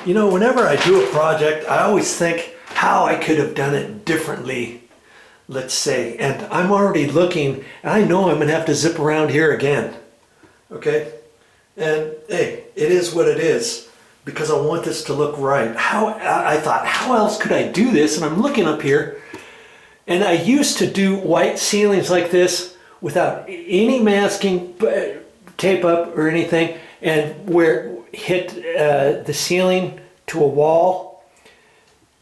You know, whenever I do a project, I always think how I could have done it differently, let's say. And I'm already looking, and I know I'm going to have to zip around here again. Okay? And hey, it is what it is, because I want this to look right. I thought, how else could I do this? And I'm looking up here, and I used to do white ceilings like this without any masking tape up or anything, and where it hit the ceiling to a wall,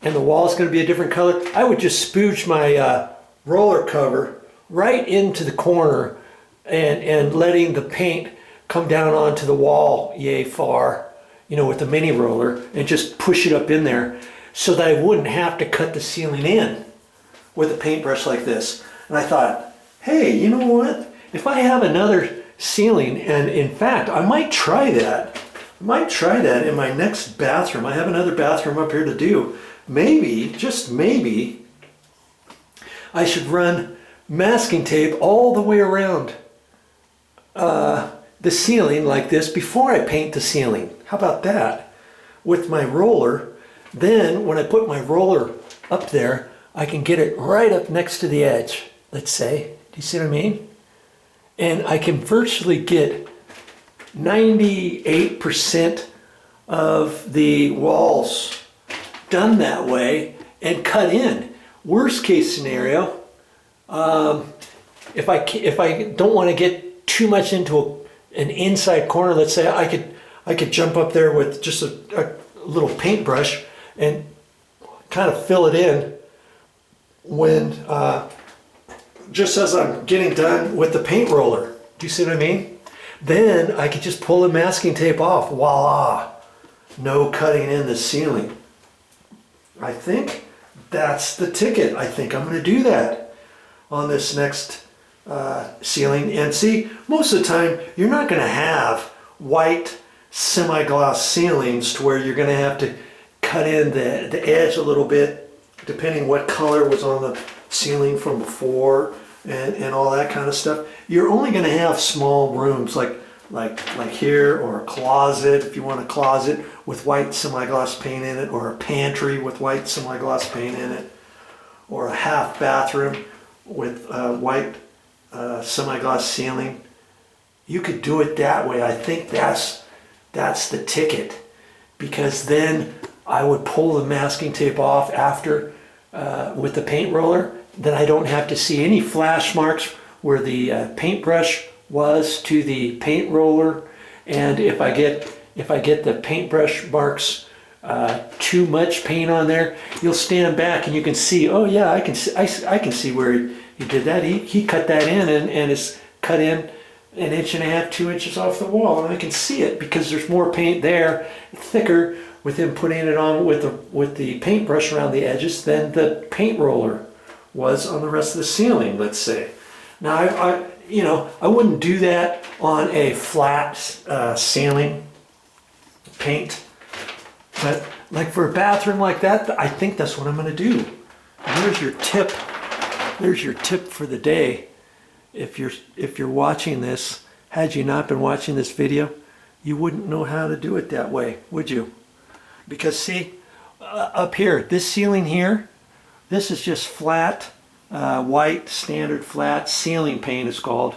and the wall is going to be a different color, I would just spooge my roller cover right into the corner and letting the paint come down onto the wall yay far, you know, with the mini roller, and just push it up in there so that I wouldn't have to cut the ceiling in with a paintbrush like this. And I thought, hey, you know what? If I have another ceiling, and in fact, I might try that. I might try that in my next bathroom. I have another bathroom up here to do. Maybe, just maybe, I should run masking tape all the way around the ceiling like this before I paint the ceiling. How about that? With my roller, then when I put my roller up there, I can get it right up next to the edge, let's say. Do you see what I mean? And I can virtually get 98% of the walls done that way and cut in. Worst case scenario, if I don't want to get too much into an inside corner, let's say I could jump up there with just a little paintbrush and kind of fill it in when just as I'm getting done with the paint roller. Do you see what I mean? Then I could just pull the masking tape off. Voila! No cutting in the ceiling. I think that's the ticket. I think I'm going to do that on this next ceiling. And see, most of the time you're not going to have white semi-gloss ceilings to where you're going to have to cut in the edge a little bit, depending what color was on the ceiling from before and all that kind of stuff. You're only going to have small rooms like here, or a closet if you want a closet with white semi-gloss paint in it, or a pantry with white semi-gloss paint in it, or a half bathroom with white semi-gloss ceiling. You could do it that way. I think that's the ticket, because then I would pull the masking tape off after with the paint roller. Then I don't have to see any flash marks where the paintbrush was to the paint roller. And if I get the paintbrush marks too much paint on there, you'll stand back and you can see, oh yeah, I can see where he did that. He cut that in and it's cut in 1.5 inches, 2 inches off the wall, and I can see it because there's more paint there, thicker, with him putting it on with the paintbrush around the edges than the paint roller was on the rest of the ceiling, let's say. Now I wouldn't do that on a flat ceiling paint, but like for a bathroom like that, I think that's what I'm going to do. And there's your tip. There's your tip for the day. If you're watching this, had you not been watching this video, you wouldn't know how to do it that way, would you? Because see, up here, this ceiling here, this is just flat, white, standard flat ceiling paint is called.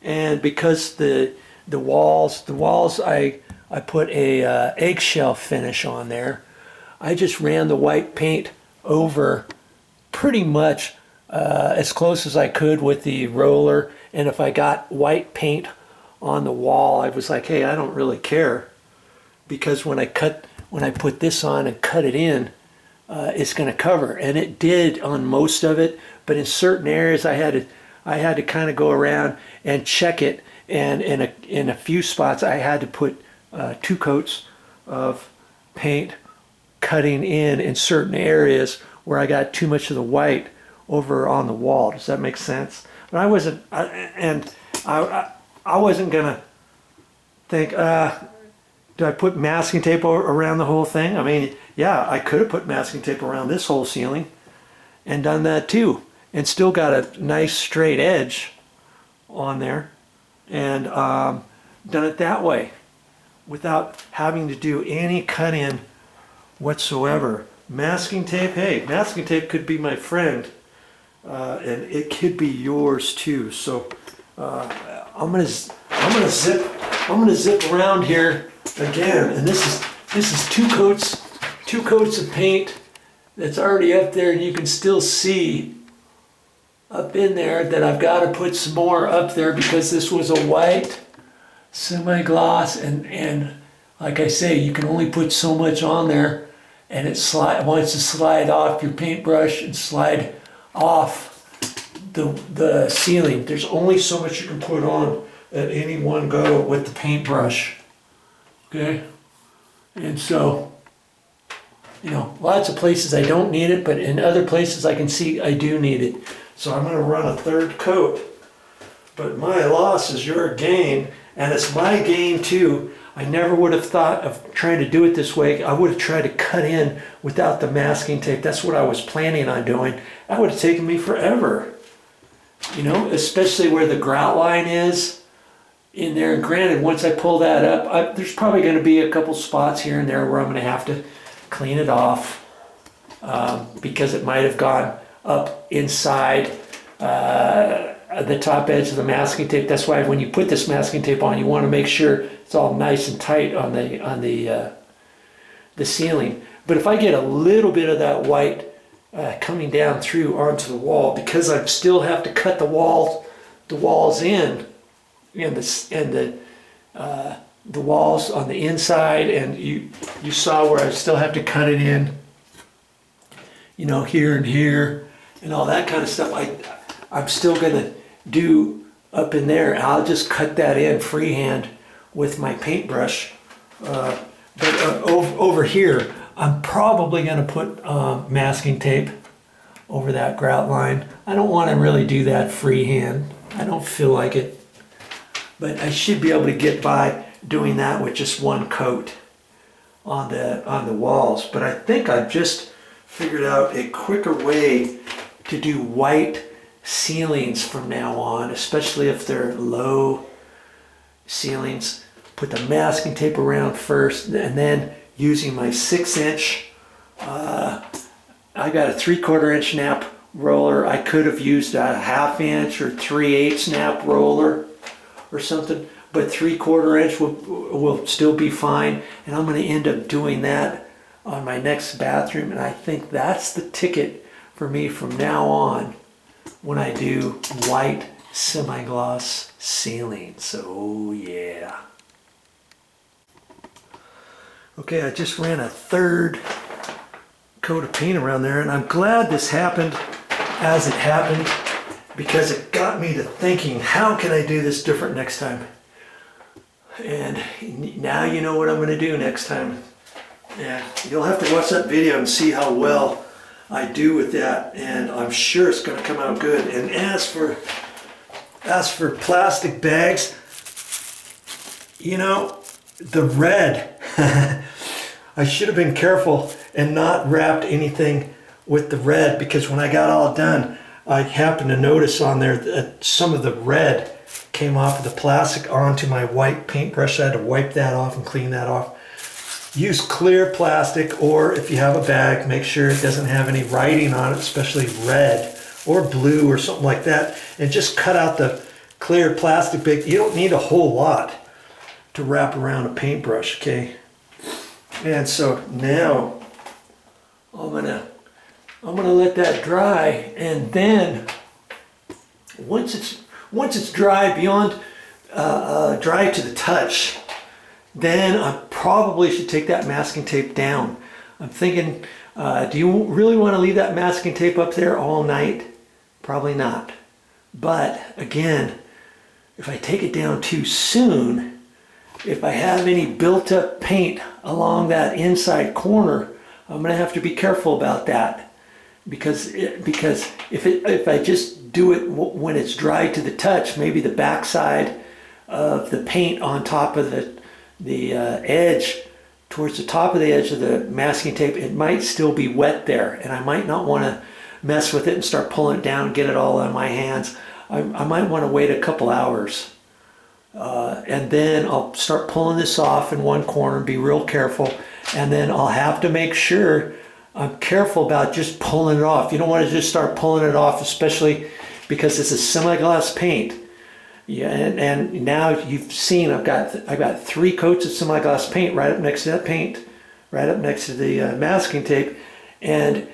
And because the walls, I put a eggshell finish on there. I just ran the white paint over pretty much as close as I could with the roller. And if I got white paint on the wall, I was like, hey, I don't really care, because when I put this on and cut it in, it's going to cover, and it did on most of it. But in certain areas, I had to kind of go around and check it, and in a few spots, I had to put 2 coats of paint cutting in certain areas where I got too much of the white over on the wall. Does that make sense? But I wasn't gonna think, do I put masking tape around the whole thing? I mean, yeah, I could have put masking tape around this whole ceiling and done that too, and still got a nice straight edge on there, and done it that way without having to do any cut in whatsoever. Masking tape, hey, masking tape could be my friend, and it could be yours too. So I'm gonna zip around here again, and this is two coats of paint that's already up there, and you can still see up in there that I've got to put some more up there because this was a white semi-gloss, and like I say, you can only put so much on there, and it wants to slide off your paintbrush and slide off the ceiling. There's only so much you can put on at any one go with the paintbrush. Okay, and so, you know, lots of places I don't need it, but in other places I can see I do need it. So I'm going to run a third coat. But my loss is your gain, and it's my gain too. I never would have thought of trying to do it this way. I would have tried to cut in without the masking tape. That's what I was planning on doing. That would have taken me forever. You know, especially where the grout line is in there. And granted, once I pull that up, there's probably going to be a couple spots here and there where I'm going to have to clean it off because it might have gone up inside the top edge of the masking tape. That's why when you put this masking tape on, you want to make sure it's all nice and tight on the ceiling. But if I get a little bit of that white coming down through onto the wall, because I still have to cut the walls in, and the walls on the inside, and you saw where I still have to cut it in, you know, here and here and all that kind of stuff. I'm still gonna do up in there. I'll just cut that in freehand with my paintbrush. But over here, I'm probably gonna put masking tape over that grout line. I don't want to really do that freehand. I don't feel like it, but I should be able to get by doing that with just one coat on the walls. But I think I've just figured out a quicker way to do white ceilings from now on, especially if they're low ceilings. Put the masking tape around first, and then using my 6-inch, I got a 3/4 inch snap roller. I could have used a 1/2 inch or 3/8 snap roller or something, but 3/4 inch will still be fine. And I'm going to end up doing that on my next bathroom, and I think that's the ticket for me from now on when I do white semi-gloss ceilings. So yeah. Okay, I just ran a third coat of paint around there, and I'm glad this happened as it happened, because it got me to thinking, how can I do this different next time? And now you know what I'm going to do next time. Yeah, you'll have to watch that video and see how well I do with that, and I'm sure it's going to come out good. And as for plastic bags, you know, the red, I should have been careful and not wrapped anything with the red, because when I got all done, I happened to notice on there that some of the red came off of the plastic onto my white paintbrush. I had to wipe that off and clean that off. Use clear plastic, or if you have a bag, make sure it doesn't have any writing on it, especially red or blue or something like that, and just cut out the clear plastic bag. You don't need a whole lot to wrap around a paintbrush, okay? And so now I'm gonna let that dry, and then once it's dry beyond dry to the touch, then I probably should take that masking tape down. I'm thinking, do you really want to leave that masking tape up there all night? Probably not. But again, if I take it down too soon, if I have any built up paint along that inside corner, I'm going to have to be careful about that, because if I just do it when it's dry to the touch, maybe the backside of the paint on top of the edge, towards the top of the edge of the masking tape, it might still be wet there, and I might not want to mess with it and start pulling it down and get it all on my hands. I might want to wait a couple hours And then I'll start pulling this off in one corner, be real careful. And then I'll have to make sure I'm careful about just pulling it off. You don't want to just start pulling it off, especially because it's a semi-gloss paint. Yeah, and now you've seen I've got 3 coats of semi-gloss paint right up next to that paint, right up next to the masking tape. And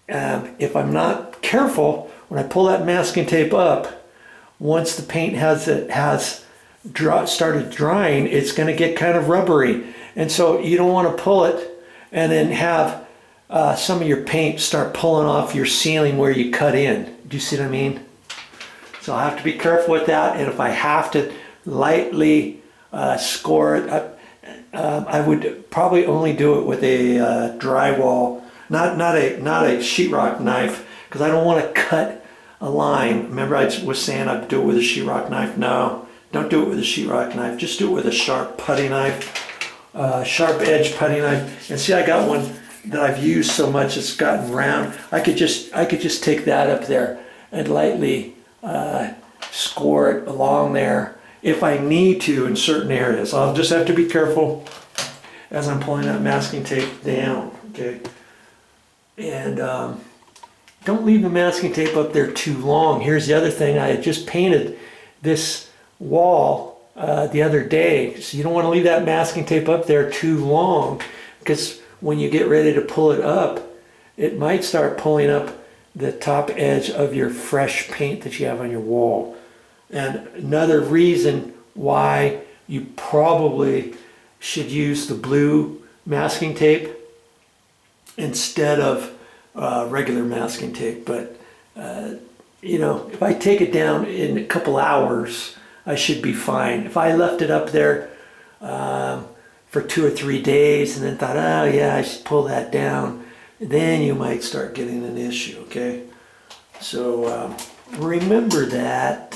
if I'm not careful, when I pull that masking tape up, once the paint has started drying, it's going to get kind of rubbery. And so you don't want to pull it and then have some of your paint start pulling off your ceiling where you cut in. Do you see what I mean? So I have to be careful with that. And if I have to lightly score it, I would probably only do it with a drywall, not a sheetrock knife, because I don't want to cut a line. Remember I was saying I'd do it with a sheetrock knife? No, don't do it with a sheetrock knife. Just do it with a sharp putty knife, sharp edge putty knife. And see, I got one that I've used so much it's gotten round. I could just take that up there and lightly score it along there if I need to in certain areas. I'll just have to be careful as I'm pulling that masking tape down, okay? And don't leave the masking tape up there too long. Here's the other thing. I had just painted this wall the other day, so you don't want to leave that masking tape up there too long, because when you get ready to pull it up, it might start pulling up the top edge of your fresh paint that you have on your wall. And another reason why you probably should use the blue masking tape instead of regular masking tape. But you know, if I take it down in a couple hours, I should be fine. If I left it up there for 2 or 3 days and then thought, oh yeah, I should pull that down, then you might start getting an issue, okay? So remember that.